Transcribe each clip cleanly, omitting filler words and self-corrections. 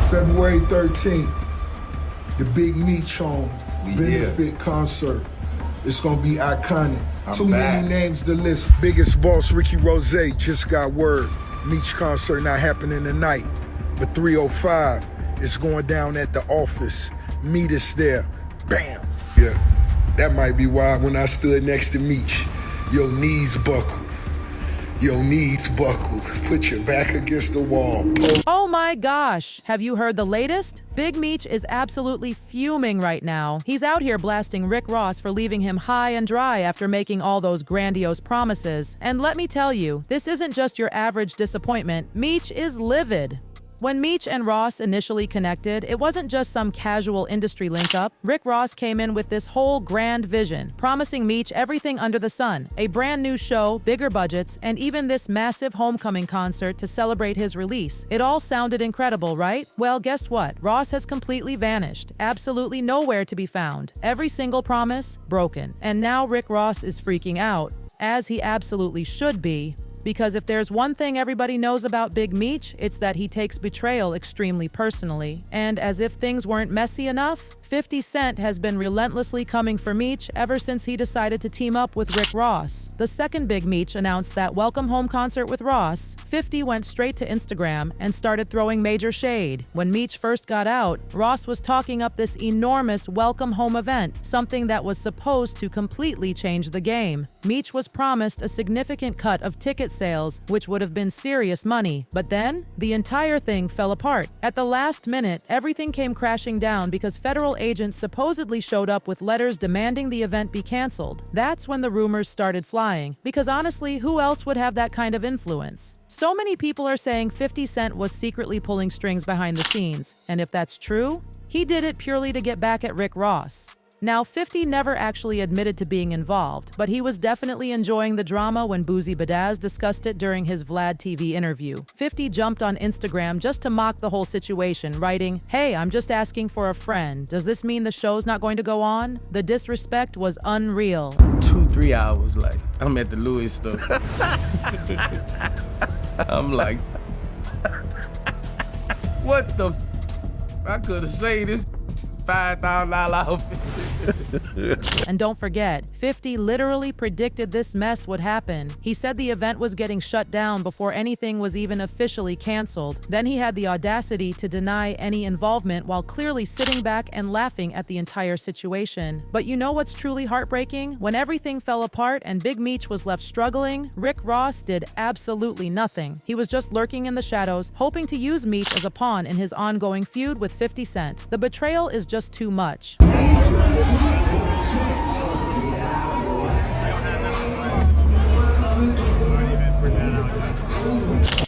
February 13th, the Big Meech home benefit concert. It's gonna be iconic. Too many names to list. Biggest boss Ricky Rozay just got word. Meech concert not happening tonight, but 305 is going down at the office. Meet us there. Bam. Yeah, that might be why when I stood next to Meech, your knees buckled. Your knees buckled. Put your back against the wall. Oh my gosh, have you heard the latest? Big Meech is absolutely fuming right now. He's out here blasting Rick Ross for leaving him high and dry after making all those grandiose promises. And let me tell you, this isn't just your average disappointment. Meech is livid. When Meech and Ross initially connected, it wasn't just some casual industry link-up. Rick Ross came in with this whole grand vision, promising Meech everything under the sun, a brand new show, bigger budgets, and even this massive homecoming concert to celebrate his release. It all sounded incredible, right? Well, guess what? Ross has completely vanished, absolutely nowhere to be found. Every single promise, broken. And now Rick Ross is freaking out, as he absolutely should be. Because if there's one thing everybody knows about Big Meech, it's that he takes betrayal extremely personally. And as if things weren't messy enough, 50 Cent has been relentlessly coming for Meech ever since he decided to team up with Rick Ross. The second Big Meech announced that welcome home concert with Ross, 50 went straight to Instagram and started throwing major shade. When Meech first got out, Ross was talking up this enormous welcome home event, something that was supposed to completely change the game. Meech was promised a significant cut of ticket sales, which would have been serious money. But then, the entire thing fell apart. At the last minute, everything came crashing down because federal agents supposedly showed up with letters demanding the event be canceled. That's when the rumors started flying, because honestly, who else would have that kind of influence? So many people are saying 50 Cent was secretly pulling strings behind the scenes, and if that's true, he did it purely to get back at Rick Ross. Now, 50 never actually admitted to being involved, but he was definitely enjoying the drama when Boozy Badazz discussed it during his Vlad TV interview. 50 jumped on Instagram just to mock the whole situation, writing, "Hey, I'm just asking for a friend. Does this mean the show's not going to go on?" The disrespect was unreal. 2-3 hours, like, I'm at the Louis store. I'm like, what the I could have saved this $5,000 outfit. And don't forget, 50 literally predicted this mess would happen. He said the event was getting shut down before anything was even officially canceled. Then he had the audacity to deny any involvement while clearly sitting back and laughing at the entire situation. But you know what's truly heartbreaking? When everything fell apart and Big Meech was left struggling, Rick Ross did absolutely nothing. He was just lurking in the shadows, hoping to use Meech as a pawn in his ongoing feud with 50 Cent. The betrayal is just too much.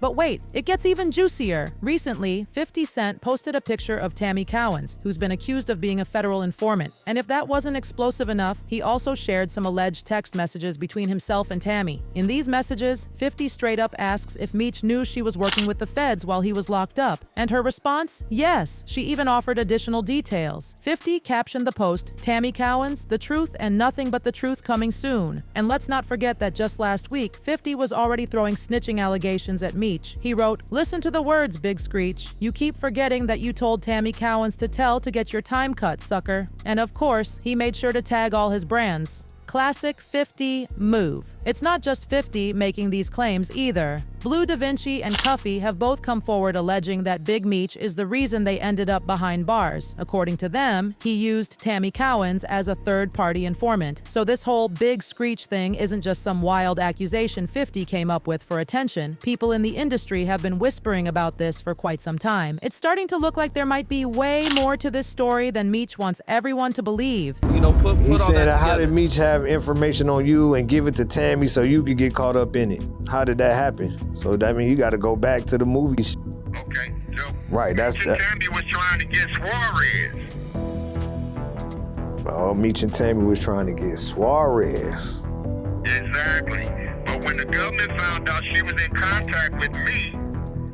But wait, it gets even juicier. Recently, 50 Cent posted a picture of Tammy Cowens, who's been accused of being a federal informant. And if that wasn't explosive enough, he also shared some alleged text messages between himself and Tammy. In these messages, 50 straight up asks if Meech knew she was working with the feds while he was locked up. And her response? Yes. She even offered additional details. 50 captioned the post, "Tammy Cowens, the truth and nothing but the truth coming soon." And let's not forget that just last week, 50 was already throwing snitching allegations at Meech. He wrote, "Listen to the words, Big Screech. You keep forgetting that you told Tammy Cowens to tell to get your time cut, sucker." And of course, he made sure to tag all his brands. Classic 50 move. It's not just 50 making these claims either. Blue Da Vinci and Cuffy have both come forward alleging that Big Meech is the reason they ended up behind bars. According to them, he used Tammy Cowens as a third-party informant. So this whole Big Screech thing isn't just some wild accusation 50 came up with for attention. People in the industry have been whispering about this for quite some time. It's starting to look like there might be way more to this story than Meech wants everyone to believe. You know, put he all said, that how together. did Meech have information on you and give it to Tammy so you could get caught up in it? How did that happen? So that means you got to go back to the movies. Okay, so Right, that's Meech the. and Tammy was trying to get Suarez. Oh, Meech and Tammy was trying to get Suarez. Exactly. But when the government found out she was in contact with me,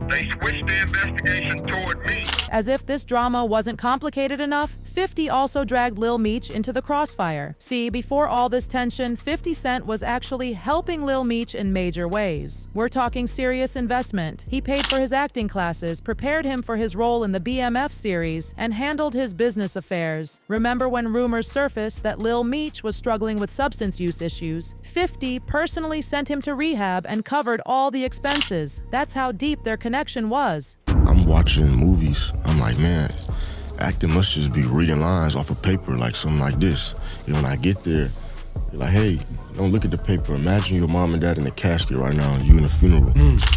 they switched the investigation toward me. As if this drama wasn't complicated enough, 50 also dragged Lil Meech into the crossfire. See, before all this tension, 50 Cent was actually helping Lil Meech in major ways. We're talking serious investment. He paid for his acting classes, prepared him for his role in the BMF series, and handled his business affairs. Remember when rumors surfaced that Lil Meech was struggling with substance use issues? 50 personally sent him to rehab and covered all the expenses. That's how deep their connection was. I'm watching movies. I'm like, man, acting must just be reading lines off of paper, like something like this. And when I get there, they're like, hey, don't look at the paper. Imagine your mom and dad in a casket right now, and you in a funeral.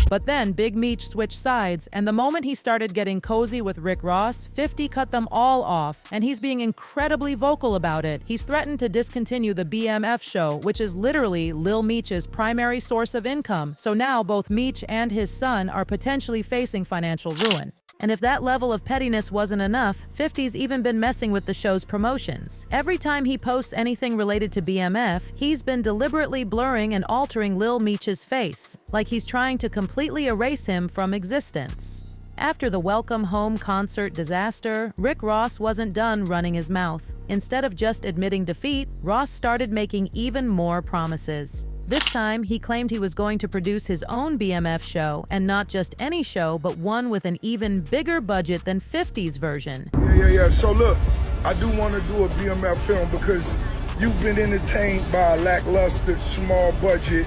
But then Big Meech switched sides, and the moment he started getting cozy with Rick Ross, 50 cut them all off, and he's being incredibly vocal about it. He's threatened to discontinue the BMF show, which is literally Lil Meech's primary source of income. So now both Meech and his son are potentially facing financial ruin. And if that level of pettiness wasn't enough, 50's even been messing with the show's promotions. Every time he posts anything related to BMF, he's been deliberately blurring and altering Lil Meech's face, like he's trying to completely erase him from existence. After the Welcome Home concert disaster, Rick Ross wasn't done running his mouth. Instead of just admitting defeat, Ross started making even more promises. This time, he claimed he was going to produce his own BMF show, and not just any show, but one with an even bigger budget than 50's version. Yeah. So look, I do want to do a BMF film because you've been entertained by a lackluster, small budget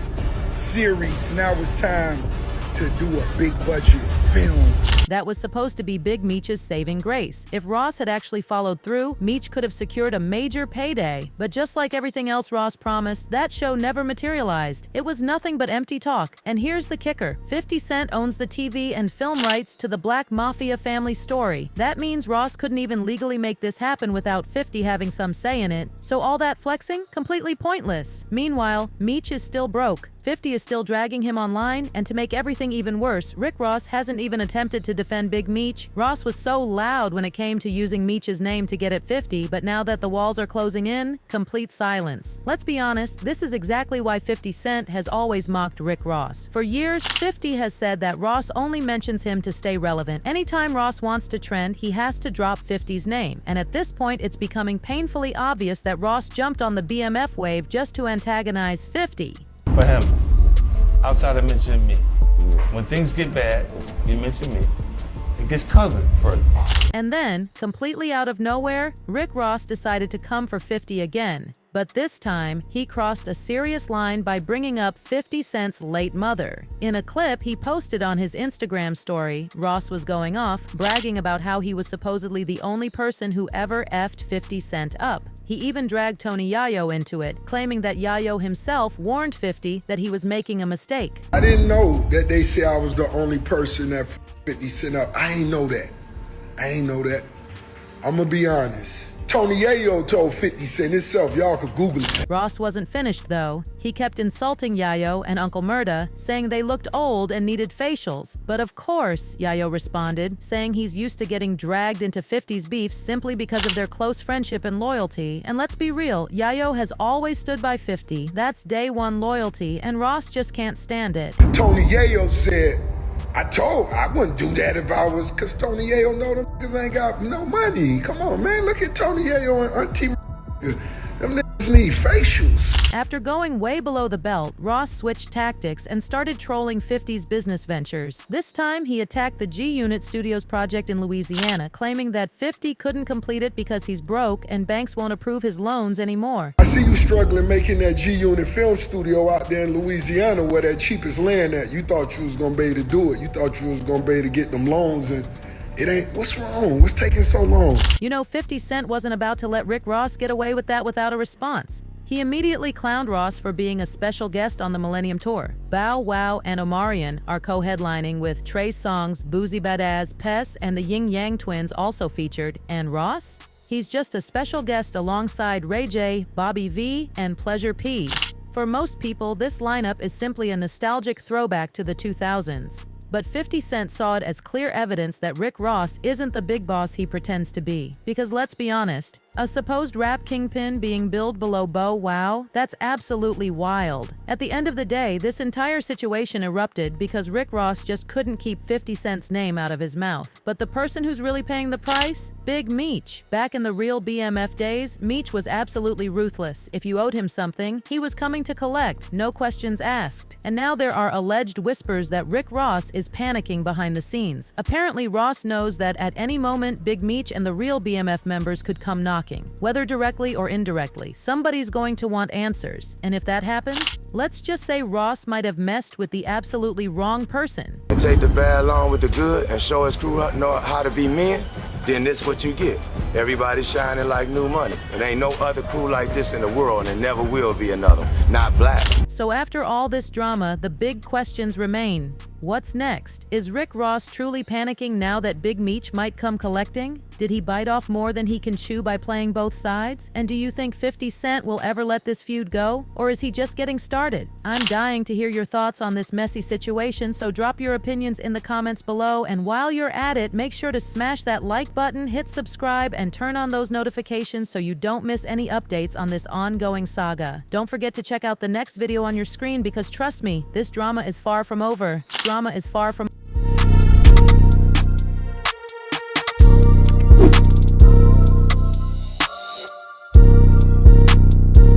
series. Now it's time to do a big budget film. That was supposed to be Big Meech's saving grace. If Ross had actually followed through, Meech could have secured a major payday. But just like everything else Ross promised, that show never materialized. It was nothing but empty talk. And here's the kicker. 50 Cent owns the TV and film rights to the Black Mafia family story. That means Ross couldn't even legally make this happen without 50 having some say in it. So all that flexing? Completely pointless. Meanwhile, Meech is still broke. 50 is still dragging him online, and to make everything even worse, Rick Ross hasn't even attempted to defend Big Meech. Ross was so loud when it came to using Meech's name to get at 50, but now that the walls are closing in, complete silence. Let's be honest, this is exactly why 50 Cent has always mocked Rick Ross. For years, 50 has said that Ross only mentions him to stay relevant. Anytime Ross wants to trend, he has to drop 50's name, and at this point, it's becoming painfully obvious that Ross jumped on the BMF wave just to antagonize 50. For him, outside of mentioning me. When things get bad, you mention me. It gets covered further. And then, completely out of nowhere, Rick Ross decided to come for 50 again. But this time, he crossed a serious line by bringing up 50 Cent's late mother. In a clip he posted on his Instagram story, Ross was going off, bragging about how he was supposedly the only person who ever effed 50 Cent up. He even dragged Tony Yayo into it, claiming that Yayo himself warned 50 that he was making a mistake. I didn't know that they said I was the only person that 50 Cent up. I ain't know that. I'm gonna be honest. Tony Yayo told 50 Cent himself. Y'all could Google it. Ross wasn't finished, though. He kept insulting Yayo and Uncle Murda, saying they looked old and needed facials. But of course, Yayo responded, saying he's used to getting dragged into 50's beefs simply because of their close friendship and loyalty. And let's be real, Yayo has always stood by 50. That's day one loyalty, and Ross just can't stand it. Tony Yayo said, I wouldn't do that if I was, because Tony Yayo know them niggas ain't got no money. Come on, man. Look at Tony Yayo and Auntie. Them niggas need facials. After going way below the belt, Ross switched tactics and started trolling 50's business ventures. This time, he attacked the G-Unit Studios project in Louisiana, claiming that 50 couldn't complete it because he's broke and banks won't approve his loans anymore. I see you struggling making that G-Unit film studio out there in Louisiana where that cheapest land at. You thought you was gonna be able to do it. You thought you was gonna be able to get them loans, and it ain't. What's wrong? What's taking so long? You know, 50 Cent wasn't about to let Rick Ross get away with that without a response. He immediately clowned Ross for being a special guest on the Millennium Tour. Bow Wow and Omarion are co-headlining, with Trey Songz, Boozy Badazz, Pess, and the Yin Yang Twins also featured. And Ross? He's just a special guest alongside Ray J, Bobby V, and Pleasure P. For most people, this lineup is simply a nostalgic throwback to the 2000s. But 50 Cent saw it as clear evidence that Rick Ross isn't the big boss he pretends to be. Because let's be honest, A supposed rap kingpin being billed below Bow Wow? That's absolutely wild. At the end of the day, this entire situation erupted because Rick Ross just couldn't keep 50 Cent's name out of his mouth. But the person who's really paying the price? Big Meech. Back in the real BMF days, Meech was absolutely ruthless. If you owed him something, he was coming to collect, no questions asked. And now there are alleged whispers that Rick Ross is panicking behind the scenes. Apparently, Ross knows that at any moment, Big Meech and the real BMF members could come knocking. Whether directly or indirectly, somebody's going to want answers. And if that happens, let's just say Ross might have messed with the absolutely wrong person. And take the bad along with the good and show his crew know how to be men, then this what you get. Everybody shining like new money. It ain't no other crew like this in the world, and there never will be another. Not BLASTS. So after all this drama, the big questions remain. What's next? Is Rick Ross truly panicking now that Big Meech might come collecting? Did he bite off more than he can chew by playing both sides? And do you think 50 Cent will ever let this feud go? Or is he just getting started? I'm dying to hear your thoughts on this messy situation, so drop your opinions in the comments below. And while you're at it, make sure to smash that like button, hit subscribe, and turn on those notifications so you don't miss any updates on this ongoing saga. Don't forget to check out the next video on your screen because trust me, this drama is far from over. Drama is far from